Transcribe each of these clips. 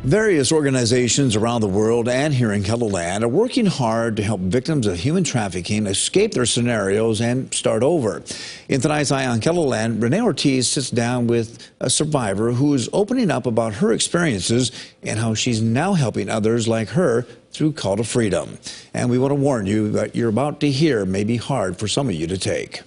Various organizations around the world and here in KELOLAND are working hard to help victims of human trafficking escape their scenarios and start over. In tonight's Eye on KELOLAND, Renee Ortiz sits down with a survivor who is opening up about her experiences and how she's now helping others like her through Call to Freedom. And we want to warn you that you're about to hear may be hard for some of you to take.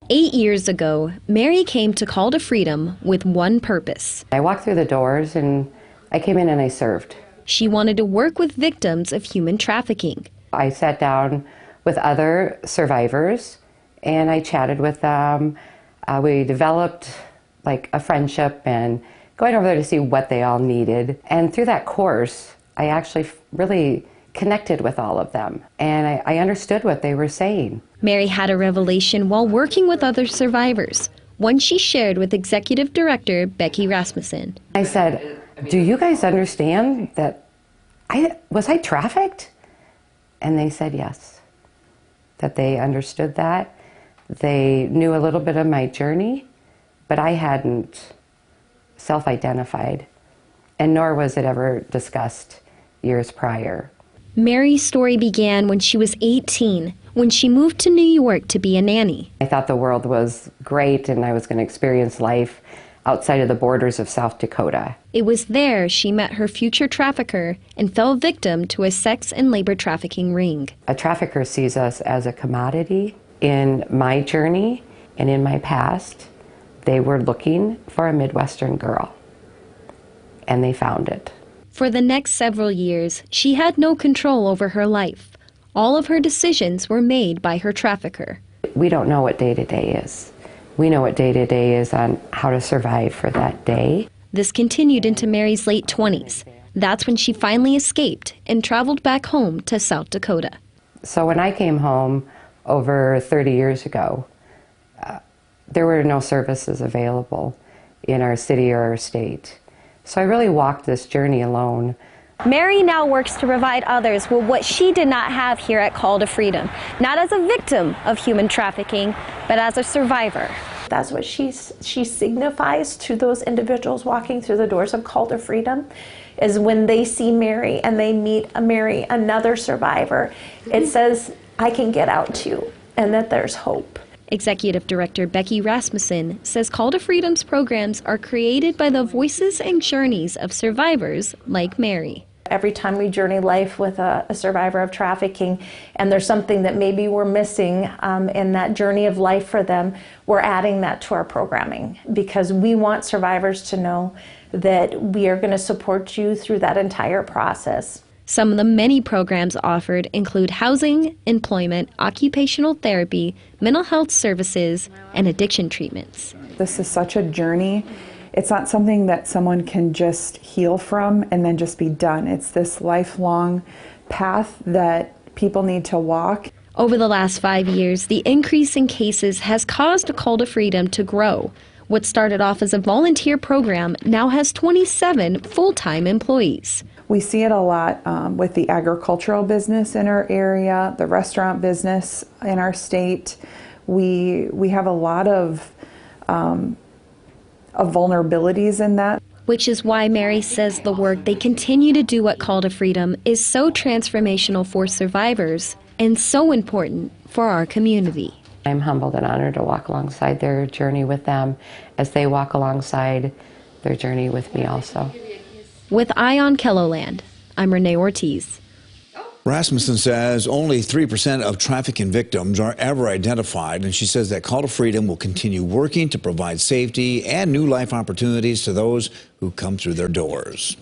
8 years ago, Mary came to Call to Freedom with one purpose. I walked through the doors and I came in and I served. She wanted to work with victims of human trafficking. I sat down with other survivors and I chatted with them. We developed like a friendship and going over there to see what they all needed. And through that course, I actually really connected with all of them and I understood what they were saying. Mary had a revelation while working with other survivors, one she shared with Executive Director Becky Rasmussen. I said, "Do you guys understand that was I trafficked?" And they said yes, that they understood that. They knew a little bit of my journey, but I hadn't self-identified, and nor was it ever discussed years prior. Mary's story began when she was 18, when she moved to New York to be a nanny. I thought the world was great and I was going to experience life outside of the borders of South Dakota. It was there she met her future trafficker and fell victim to a sex and labor trafficking ring. A trafficker sees us as a commodity. In my journey and in my past, they were looking for a Midwestern girl, and they found it. For the next several years, she had no control over her life. All of her decisions were made by her trafficker. We don't know what day-to-day is. We know what day-to-day is on how to survive for that day. This continued into Mary's late 20s. That's when she finally escaped and traveled back home to South Dakota. So when I came home over 30 years ago, there were no services available in our city or our state. So I really walked this journey alone. Mary now works to provide others with what she did not have here at Call to Freedom, not as a victim of human trafficking, but as a survivor. That's what she signifies to those individuals walking through the doors of Call to Freedom, is when they see Mary and they meet Mary, another survivor, it says, I can get out too, and that there's hope. Executive Director Becky Rasmussen says Call to Freedom's programs are created by the voices and journeys of survivors like Mary. Every time we journey life with a survivor of trafficking and there's something that maybe we're missing in that journey of life for them, we're adding that to our programming because we want survivors to know that we are going to support you through that entire process. Some of the many programs offered include housing, employment, occupational therapy, mental health services, and addiction treatments. This is such a journey. It's not something that someone can just heal from and then just be done. It's this lifelong path that people need to walk. Over the last 5 years, the increase in cases has caused Call to Freedom to grow. What started off as a volunteer program now has 27 full-time employees. We see it a lot with the agricultural business in our area, the restaurant business in our state. We have a lot of vulnerabilities in that. Which is why Mary says the work they continue to do at Call to Freedom is so transformational for survivors and so important for our community. I'm humbled and honored to walk alongside their journey with them as they walk alongside their journey with me also. With Eye on KELOLAND, I'm Renee Ortiz. Rasmussen says only 3% of trafficking victims are ever identified, and she says that Call to Freedom will continue working to provide safety and new life opportunities to those who come through their doors.